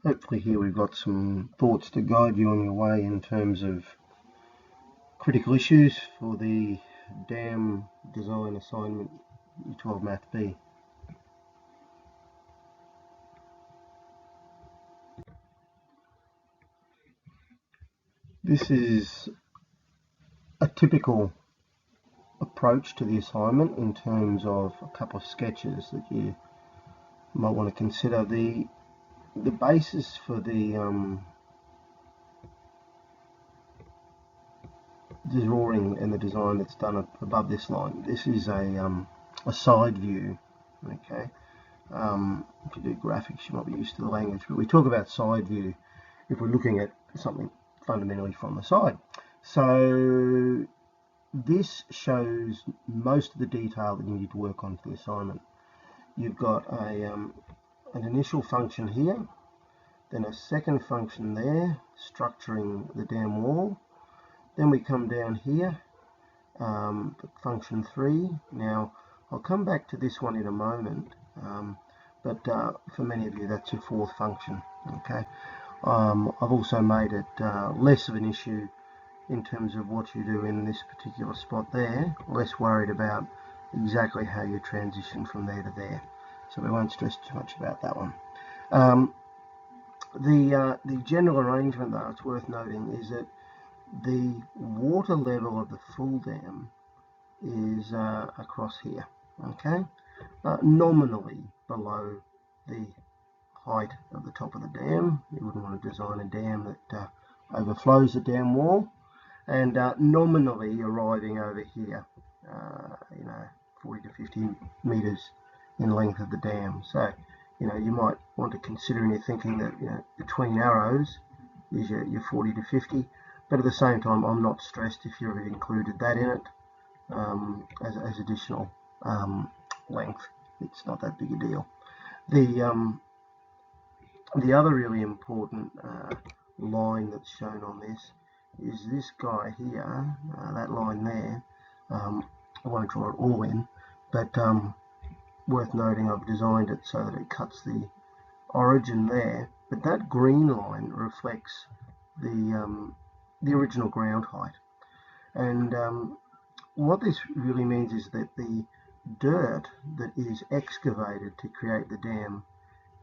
Hopefully here we've got some thoughts to guide you on your way in terms of critical issues for the dam design assignment Year 12 Math B. This is a typical approach to the assignment in terms of a couple of sketches that you might want to consider. The basis for the drawing and the design that's done above this line. This is a side view. Okay, if you do graphics, you might be used to the language, but we talk about side view if we're looking at something fundamentally from the side. So this shows most of the detail that you need to work on for the assignment. You've got an initial function here, then a second function there, structuring the dam wall. Then we come down here, function 3. Now, I'll come back to this one in a moment, but for many of you, that's your fourth function. Okay. I've also made it less of an issue in terms of what you do in this particular spot there, less worried about exactly how you transition from there to there. So we won't stress too much about that one. The general arrangement, though, it's worth noting, is that the water level of the full dam is across here, okay, nominally below the height of the top of the dam. You wouldn't want to design a dam that overflows the dam wall, and nominally arriving over here, 40 to 50 meters in length of the dam. So, you might want to consider in your thinking that, between arrows is your 40 to 50. But at the same time, I'm not stressed if you've included that in it as additional length. It's not that big a deal. The other really important line that's shown on this is this guy here, that line there. I won't draw it all in, but worth noting, I've designed it so that it cuts the origin there. But that green line reflects the original ground height, and what this really means is that the dirt that is excavated to create the dam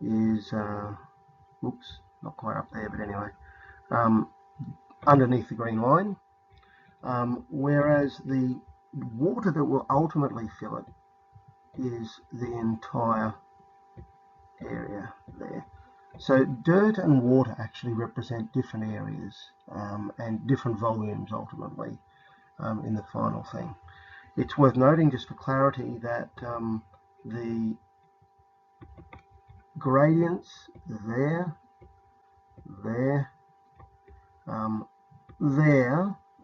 is oops, not quite up there, but anyway, underneath the green line, whereas the water that will ultimately fill it is the entire area there. So dirt and water actually represent different areas and different volumes ultimately in the final thing. It's worth noting, just for clarity, that the gradients there, there,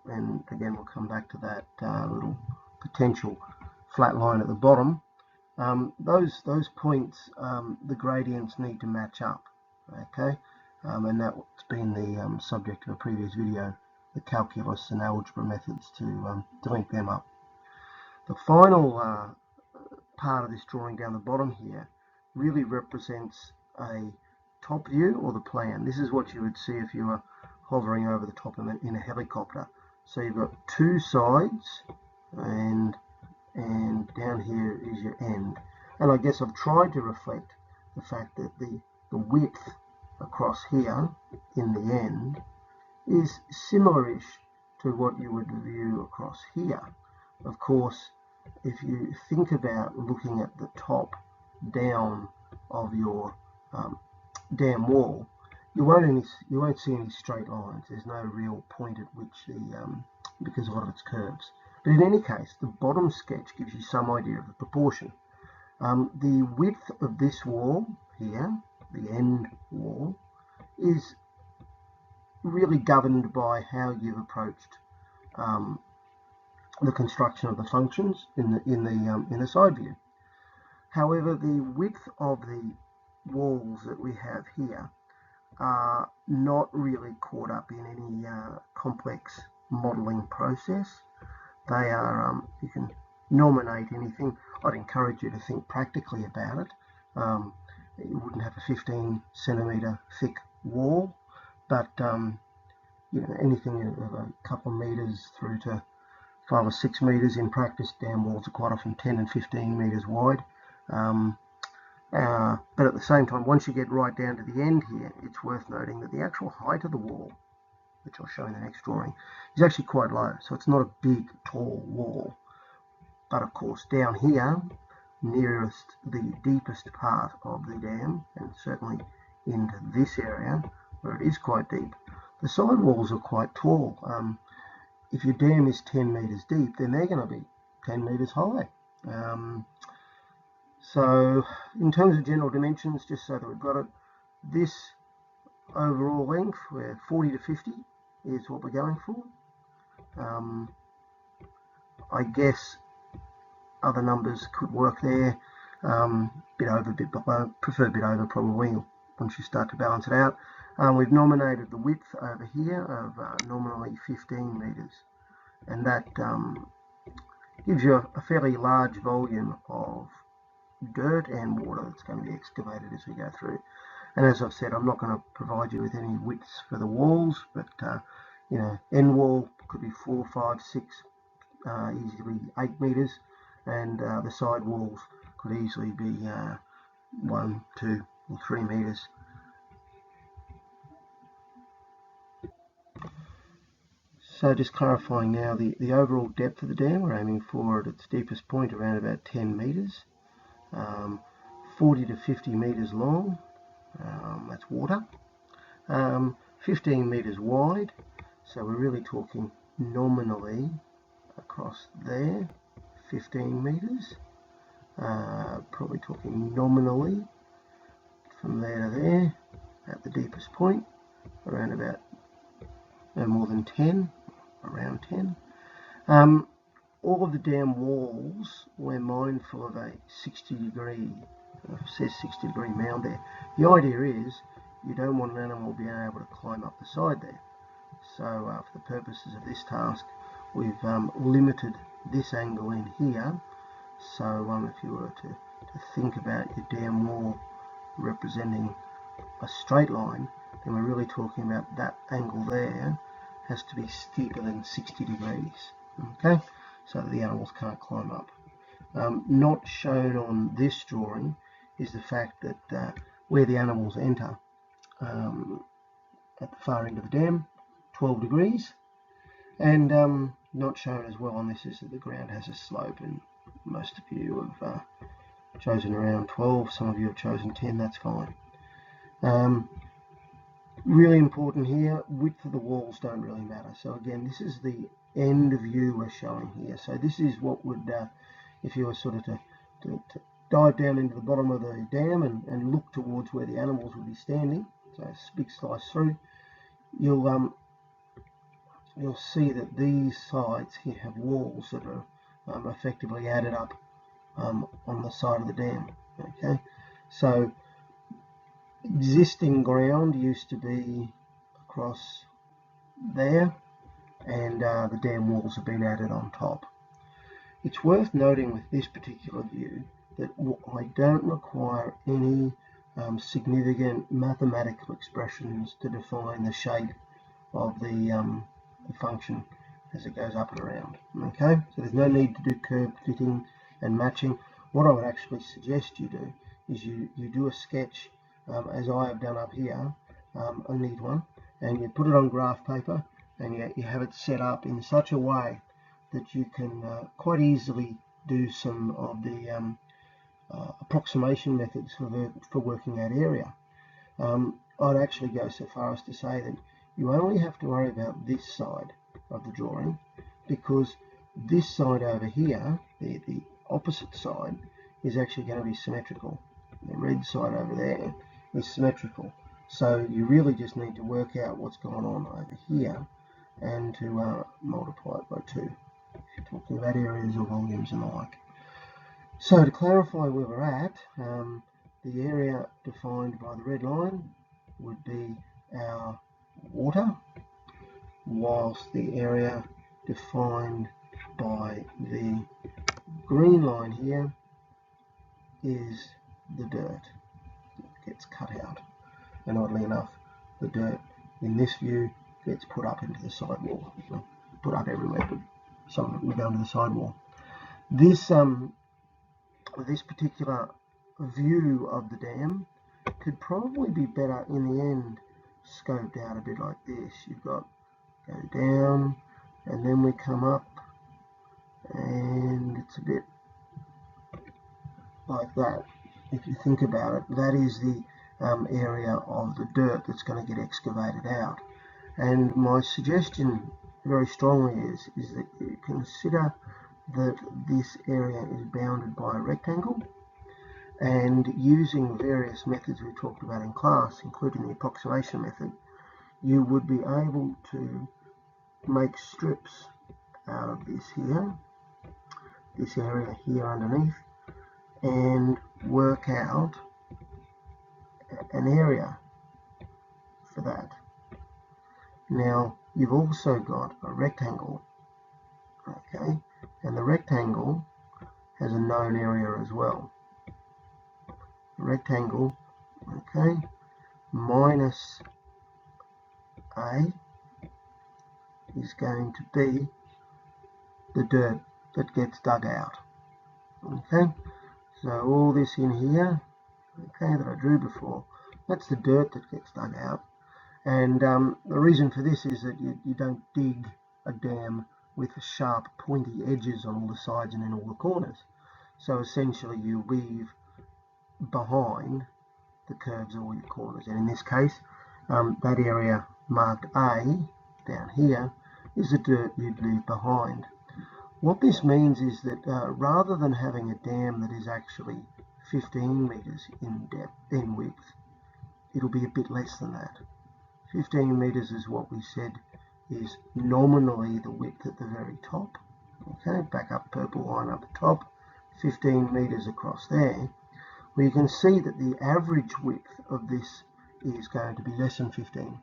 and again we'll come back to that little potential flat line at the bottom. Those points, the gradients need to match up. Okay, and that's been the subject of a previous video, the calculus and algebra methods to link them up. The final part of this drawing down the bottom here really represents a top view, or the plan. This is what you would see if you were hovering over the top of it in a helicopter. So you've got two sides, and down here is your end. And I guess I've tried to reflect the fact that the width across here in the end is similar-ish to what you would view across here. Of course, if you think about looking at the top down of your dam wall, you won't see any straight lines. There's no real point at which because of a lot of its curves. But in any case, the bottom sketch gives you some idea of the proportion. The width of this wall here, the end wall, is really governed by how you've approached the construction of the functions in the side view. However, the width of the walls that we have here are not really caught up in any complex modelling process. They are, you can nominate anything. I'd encourage you to think practically about it. it wouldn't have a 15 centimetre thick wall, but you know, anything of a couple of metres through to 5 or 6 metres in practice, dam walls are quite often 10 and 15 metres wide. But at the same time, once you get right down to the end here, it's worth noting that the actual height of the wall, which I'll show in the next drawing, is actually quite low. So it's not a big, tall wall. But of course, down here, nearest the deepest part of the dam, and certainly into this area, where it is quite deep, the side walls are quite tall. If your dam is 10 metres deep, then they're going to be 10 metres high. So in terms of general dimensions, just so that we've got it, this overall length, where 40 to 50 is what we're going for. I guess other numbers could work there. Bit over, bit below, prefer a bit over probably once you start to balance it out. We've nominated the width over here of nominally 15 metres, and that gives you a fairly large volume of dirt and water that's going to be excavated as we go through. And as I've said, I'm not going to provide you with any widths for the walls, but you know, end wall could be 4, 5, 6, easily 8 metres, and the side walls could easily be 1, 2 or 3 metres. So just clarifying now, the overall depth of the dam, we're aiming for at its deepest point around about 10 metres, 40 to 50 metres long, that's water, 15 metres wide, so we're really talking nominally across there, 15 metres, probably talking nominally from there to there at the deepest point, around about no more than 10, around 10. All of the dam walls, we're mindful of a 60 degree, it says 60 degree mound there. The idea is you don't want an animal being able to climb up the side there. So for the purposes of this task, we've limited this angle in here. So if you were to think about your dam wall representing a straight line, then we're really talking about that angle there has to be steeper than 60 degrees. Okay, so that the animals can't climb up. Not shown on this drawing is the fact that where the animals enter at the far end of the dam, 12 degrees, and not shown as well on this is that the ground has a slope, and most of you have chosen around 12, some of you have chosen 10, that's fine. Really important here, width of the walls don't really matter. So again, this is the end view we're showing here. So this is what would, if you were sort of to dive down into the bottom of the dam and look towards where the animals would be standing, so a big slice through, you'll see that these sides here have walls that are effectively added up on the side of the dam. Okay, so existing ground used to be across there, and the dam walls have been added on top. It's worth noting with this particular view that I don't require any significant mathematical expressions to define the shape of the function as it goes up and around. Okay, so there's no need to do curve fitting and matching. What I would actually suggest you do is you do a sketch as I have done up here, a neat one, and you put it on graph paper and you have it set up in such a way that you can quite easily do some of the approximation methods for working out area. I'd actually go so far as to say that you only have to worry about this side of the drawing, because this side over here, the opposite side, is actually going to be symmetrical. The red side over there is symmetrical. So you really just need to work out what's going on over here and to multiply it by 2 if you're talking about areas or volumes and the like. So to clarify where we're at, the area defined by the red line would be our water, whilst the area defined by the green line here is the dirt. gets cut out. And oddly enough, the dirt in this view gets put up into the sidewall. Well, put up everywhere, but some of it will go into the sidewall. This particular view of the dam could probably be better in the end scoped out a bit like this. You've got go down, and then we come up, and it's a bit like that. If you think about it, that is the area of the dirt that's going to get excavated out. And my suggestion very strongly is that you consider that this area is bounded by a rectangle, and using various methods we talked about in class, including the approximation method, you would be able to make strips out of this here, this area here underneath, and work out an area for that. Now you've also got a rectangle, okay, and the rectangle has a known area as well. The rectangle, okay, minus A is going to be the dirt that gets dug out. Okay, so all this in here, okay, that I drew before, that's the dirt that gets dug out. And the reason for this is that you don't dig a dam with sharp pointy edges on all the sides and in all the corners. So essentially you leave behind the curves of all your corners, and in this case that area marked A down here is the dirt you'd leave behind. What this means is that rather than having a dam that is actually 15 meters in depth, in width, it'll be a bit less than that. 15 meters is what we said is nominally the width at the very top. Okay, back up purple line up the top, 15 meters across there. Well, you can see that the average width of this is going to be less than 15.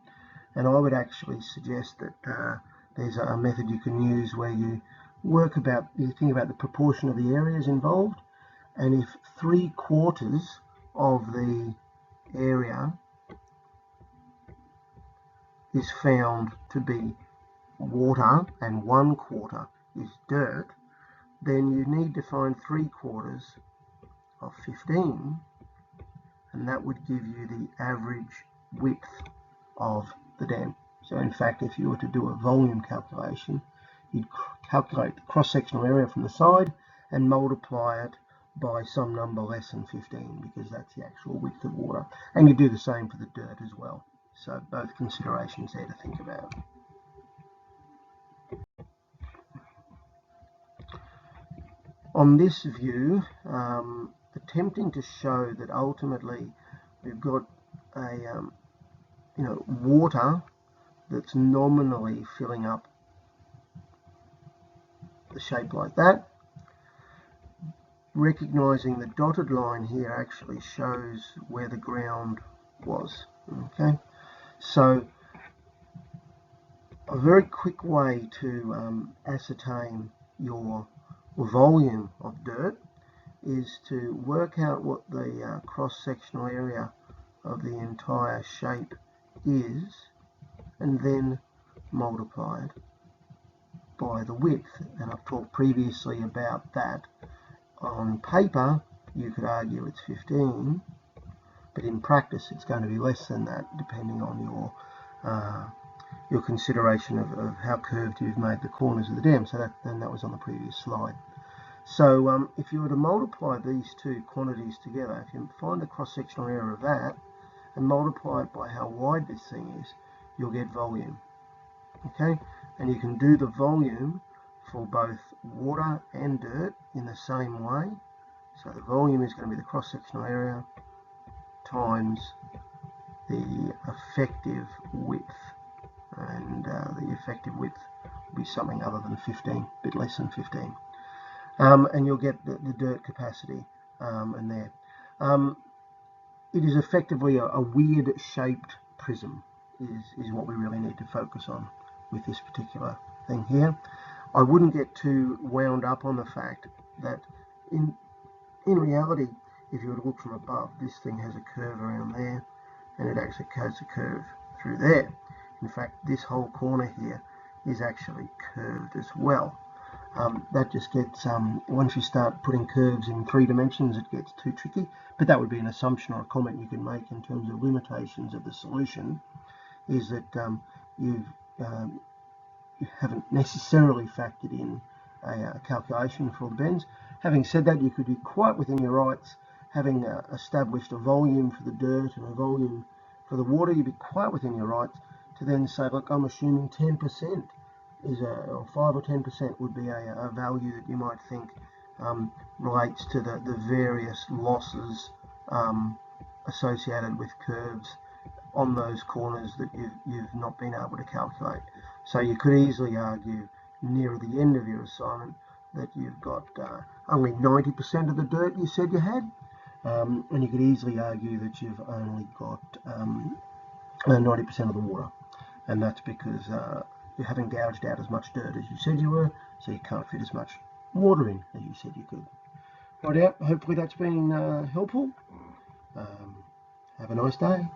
And I would actually suggest that there's a method you can use where you think about the proportion of the areas involved, and if 3/4 of the area is found to be water and 1/4 is dirt, then you need to find 3/4 of 15, and that would give you the average width of the dam. So in fact, if you were to do a volume calculation, you'd calculate the cross-sectional area from the side and multiply it by some number less than 15, because that's the actual width of water. And you do the same for the dirt as well. So both considerations there to think about. On this view, attempting to show that ultimately we've got a water that's nominally filling up the shape like that. Recognizing the dotted line here actually shows where the ground was. Okay, so a very quick way to ascertain your volume of dirt is to work out what the cross-sectional area of the entire shape is, and then multiply it by the width. And I've talked previously about that. On paper you could argue it's 15, but in practice it's going to be less than that, depending on your consideration of how curved you've made the corners of the dam. So that was on the previous slide. So if you were to multiply these two quantities together, if you find the cross-sectional area of that and multiply it by how wide this thing is, you'll get volume. Okay, and you can do the volume for both water and dirt in the same way. So the volume is going to be the cross-sectional area times the effective width, and the effective width will be something other than 15, a bit less than 15. And you'll get the dirt capacity in there. It is effectively a weird shaped prism is what we really need to focus on with this particular thing here. I wouldn't get too wound up on the fact that in reality if you were to look from above, this thing has a curve around there, and it actually has a curve through there. In fact, this whole corner here is actually curved as well. That just gets, once you start putting curves in 3 dimensions, it gets too tricky, but that would be an assumption or a comment you can make in terms of limitations of the solution, is that you haven't necessarily factored in a calculation for all the bends. Having said that, you could be quite within your rights, having established a volume for the dirt and a volume for the water. You'd be quite within your rights to then say, look, I'm assuming 10% is or 5 or 10% would be a value that you might think relates to the various losses associated with curves on those corners that you've not been able to calculate. So you could easily argue near the end of your assignment that you've got only 90% of the dirt you said you had, and you could easily argue that you've only got 90% of the water, and that's because you haven't gouged out as much dirt as you said you were, so you can't fit as much water in as you said you could. Right out, hopefully that's been helpful. Have a nice day.